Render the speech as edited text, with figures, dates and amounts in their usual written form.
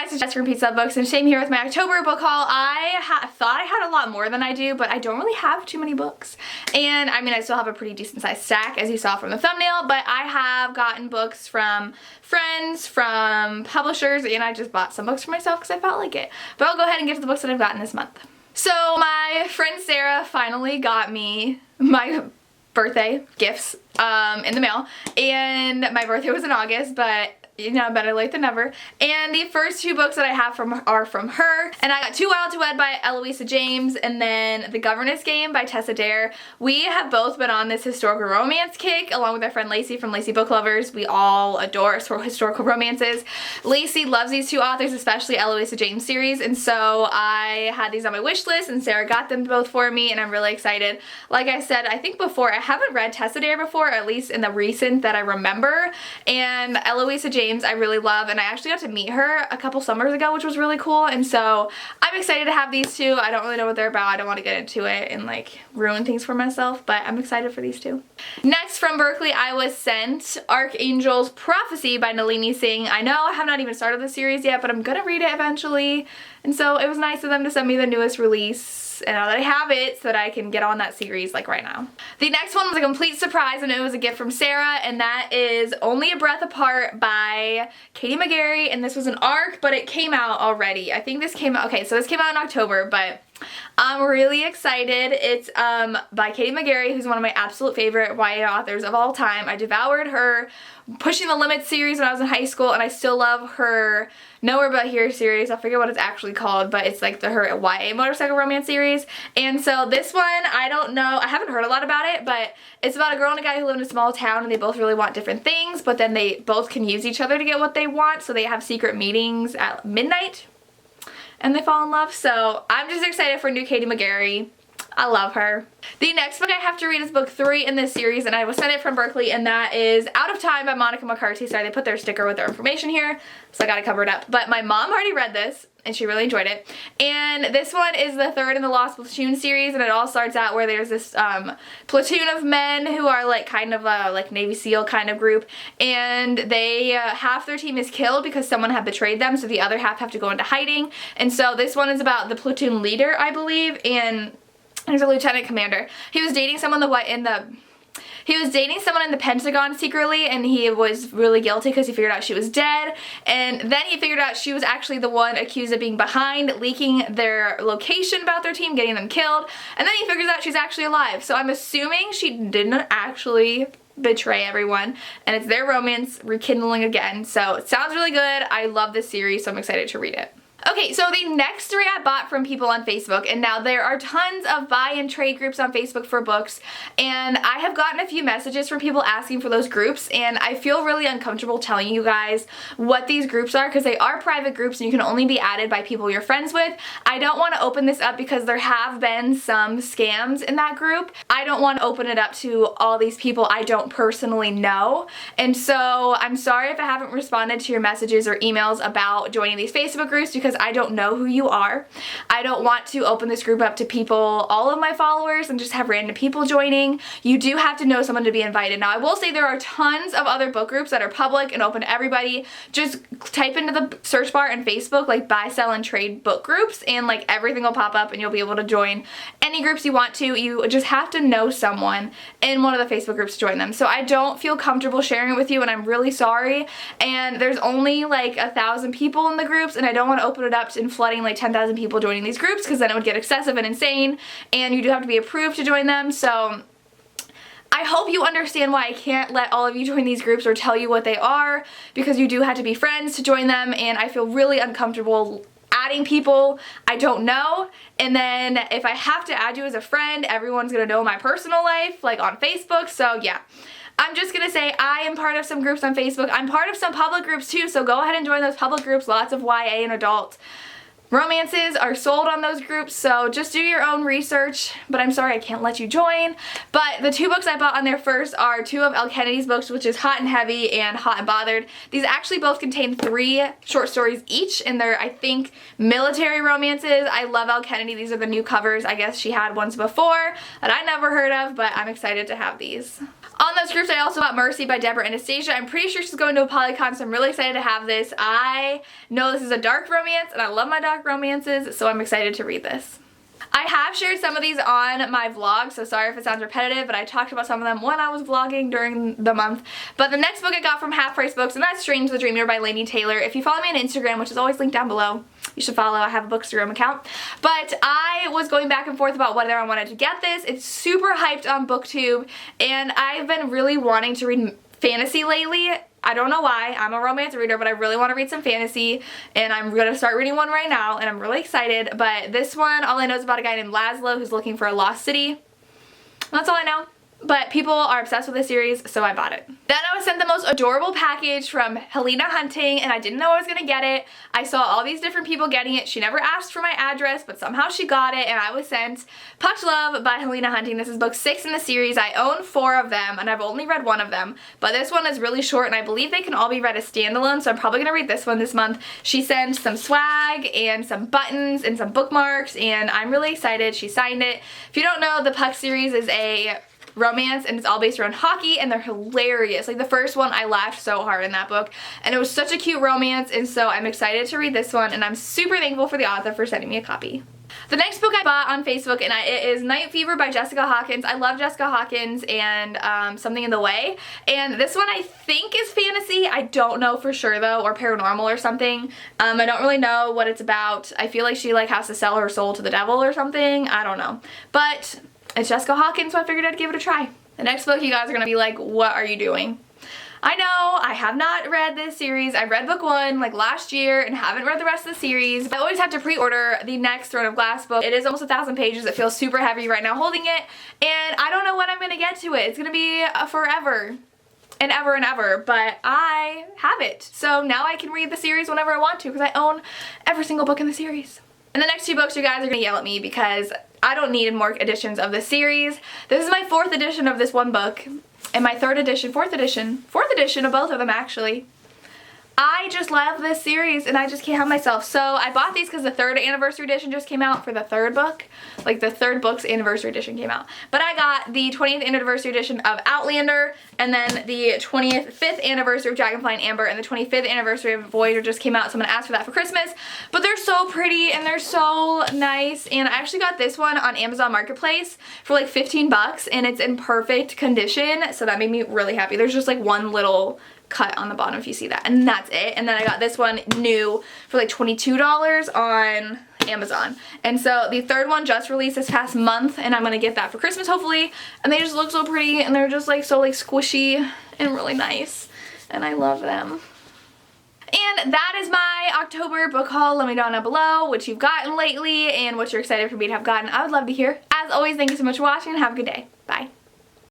guys, it's Tess from Pizza Books, and same here with my October book haul. I thought I had a lot more than I do, but I don't really have too many books. And I mean, I still have a pretty decent sized stack, as you saw from the thumbnail, but I have gotten books from friends, from publishers, and I just bought some books for myself because I felt like it. But I'll go ahead and get to the books that I've gotten this month. So my friend Sarah finally got me my birthday gifts in the mail, and my birthday was in August, but you know, better late than never. And the first two books that I have are from her. And I got Too Wild to Wed by Eloisa James, and then The Governess Game by Tess Adair. We have both been on this historical romance kick, along with our friend Lacey from Lacey Book Lovers. We all adore historical romances. Lacey loves these two authors, especially Eloisa James series, and so I had these on my wish list, and Sarah got them both for me, and I'm really excited. Like I said, I think before, I haven't read Tess Adair before, at least in the recent that I remember, and Eloisa James I really love, and I actually got to meet her a couple summers ago, which was really cool, and so I'm excited to have these two. I don't really know what they're about. I don't want to get into it and like ruin things for myself, but I'm excited for these two. Next, from Berkeley, I was sent Archangel's Prophecy by Nalini Singh. I know I have not even started the series yet, but I'm gonna read it eventually, and so it was nice of them to send me the newest release, and now that I have it, so that I can get on that series like right now. The next one was a complete surprise, and it was a gift from Sarah, and that is Only a Breath Apart by Katie McGarry, and this was an ARC, but it came out already. I think this came out, okay, so this came out in October, but I'm really excited. It's by Katie McGarry, who's one of my absolute favorite YA authors of all time. I devoured her Pushing the Limits series when I was in high school, and I still love her Nowhere But Here series. I forget what it's actually called, but it's like her YA motorcycle romance series. And so this one, I don't know, I haven't heard a lot about it, but it's about a girl and a guy who live in a small town, and they both really want different things, but then they both can use each other to get what they want, so they have secret meetings at midnight, and they fall in love. So I'm just excited for new Katie McGarry. I love her. The next book I have to read is book 3 in this series, and I was sent it from Berkeley, and that is Out of Time by Monica McCarty. Sorry, they put their sticker with their information here, so I gotta cover it up. But my mom already read this, and she really enjoyed it. And this one is the third in the Lost Platoon series, and it all starts out where there's this platoon of men who are like kind of a like Navy SEAL kind of group, and they half their team is killed because someone had betrayed them, so the other half have to go into hiding. And so this one is about the platoon leader, I believe, and there's a lieutenant commander. He was dating someone in the Pentagon secretly, and he was really guilty because he figured out she was dead, and then he figured out she was actually the one accused of being behind, leaking their location about their team, getting them killed, and then he figures out she's actually alive. So I'm assuming she didn't actually betray everyone, and it's their romance rekindling again. So it sounds really good. I love this series, so I'm excited to read it. Okay, so the next 3 I bought from people on Facebook, and now there are tons of buy and trade groups on Facebook for books, and I have gotten a few messages from people asking for those groups, and I feel really uncomfortable telling you guys what these groups are because they are private groups and you can only be added by people you're friends with. I don't want to open this up because there have been some scams in that group. I don't want to open it up to all these people I don't personally know, and so I'm sorry if I haven't responded to your messages or emails about joining these Facebook groups because I don't know who you are. I don't want to open this group up to people, all of my followers, and just have random people joining. You do have to know someone to be invited. Now, I will say there are tons of other book groups that are public and open to everybody. Just type into the search bar in Facebook like buy, sell, and trade book groups, and like everything will pop up and you'll be able to join any groups you want to. You just have to know someone in one of the Facebook groups to join them. So I don't feel comfortable sharing it with you, and I'm really sorry. And there's only like 1,000 people in the groups, and I don't want to open it up and flooding like 10,000 people joining these groups because then it would get excessive and insane, and you do have to be approved to join them. So I hope you understand why I can't let all of you join these groups or tell you what they are, because you do have to be friends to join them, and I feel really uncomfortable adding people I don't know. And then if I have to add you as a friend, everyone's gonna know my personal life like on Facebook. So yeah, I'm just gonna say I am part of some groups on Facebook. I'm part of some public groups too, so go ahead and join those public groups. Lots of YA and adult romances are sold on those groups, so just do your own research. But I'm sorry I can't let you join. But the 2 books I bought on there first are 2 of Elle Kennedy's books, which is Hot and Heavy and Hot and Bothered. These actually both contain 3 short stories each, and they're, I think, military romances. I love Elle Kennedy. These are the new covers. I guess she had ones before that I never heard of, but I'm excited to have these. On On those groups, I also bought Mercy by Deborah Anastasia. I'm pretty sure she's going to a Polycon, so I'm really excited to have this. I know this is a dark romance, and I love my dark romances, so I'm excited to read this. I have shared some of these on my vlog, so sorry if it sounds repetitive, but I talked about some of them when I was vlogging during the month. But the next book I got from Half Price Books, and that's Strange the Dreamer by Laini Taylor. If you follow me on Instagram, which is always linked down below, you should follow. I have a Bookstagram account. But I was going back and forth about whether I wanted to get this. It's super hyped on BookTube, and I've been really wanting to read fantasy lately. I don't know why. I'm a romance reader, but I really want to read some fantasy, and I'm going to start reading one right now, and I'm really excited. But this one, all I know is about a guy named Laszlo who's looking for a lost city. That's all I know. But people are obsessed with this series, so I bought it. Then I was sent the most adorable package from Helena Hunting, and I didn't know I was going to get it. I saw all these different people getting it. She never asked for my address, but somehow she got it, and I was sent Pucked Love by Helena Hunting. This is book 6 in the series. I own 4 of them, and I've only read 1 of them. But this one is really short, and I believe they can all be read as standalone, so I'm probably going to read this one this month. She sent some swag and some buttons and some bookmarks, and I'm really excited. She signed it. If you don't know, the Puck series is a romance, and it's all based around hockey, and they're hilarious. Like the first one, I laughed so hard in that book, and it was such a cute romance, and so I'm excited to read this one, and I'm super thankful for the author for sending me a copy. The next book I bought on Facebook, and it is Night Fever by Jessica Hawkins. I love Jessica Hawkins and Something in the Way, and this one I think is fantasy. I don't know for sure though, or paranormal or something. I don't really know what it's about. I feel like she has to sell her soul to the devil or something. I don't know, but it's Jessica Hawkins, so I figured I'd give it a try. The next book, you guys are gonna be like, what are you doing? I know, I have not read this series. I read book 1 last year and haven't read the rest of the series. I always have to pre-order the next Throne of Glass book. It is almost 1,000 pages. It feels super heavy right now holding it, and I don't know when I'm gonna get to it. It's gonna be forever and ever and ever, but I have it. So now I can read the series whenever I want to because I own every single book in the series. And the next 2 books, you guys are gonna yell at me because I don't need more editions of this series. This is my 4th edition of this one book, and my 4th edition of both of them actually. I just love this series, and I just can't help myself. So I bought these because the 3rd anniversary edition just came out for the 3rd book. The 3rd book's anniversary edition came out. But I got the 20th anniversary edition of Outlander, and then the 25th anniversary of Dragonfly and Amber, and the 25th anniversary of Voyager just came out, so I'm going to ask for that for Christmas. But they're so pretty, and they're so nice, and I actually got this one on Amazon Marketplace for 15 bucks, and it's in perfect condition, so that made me really happy. There's just one little cut on the bottom if you see that, and that's it. And then I got this one new for $22 on Amazon, and so the 3rd one just released this past month, and I'm gonna get that for Christmas hopefully. And they just look so pretty, and they're just so squishy and really nice, and I love them. And that is my October book haul. Let me know down below what you've gotten lately and what you're excited for me to have gotten. I would love to hear. As always, thank you so much for watching, and have a good day.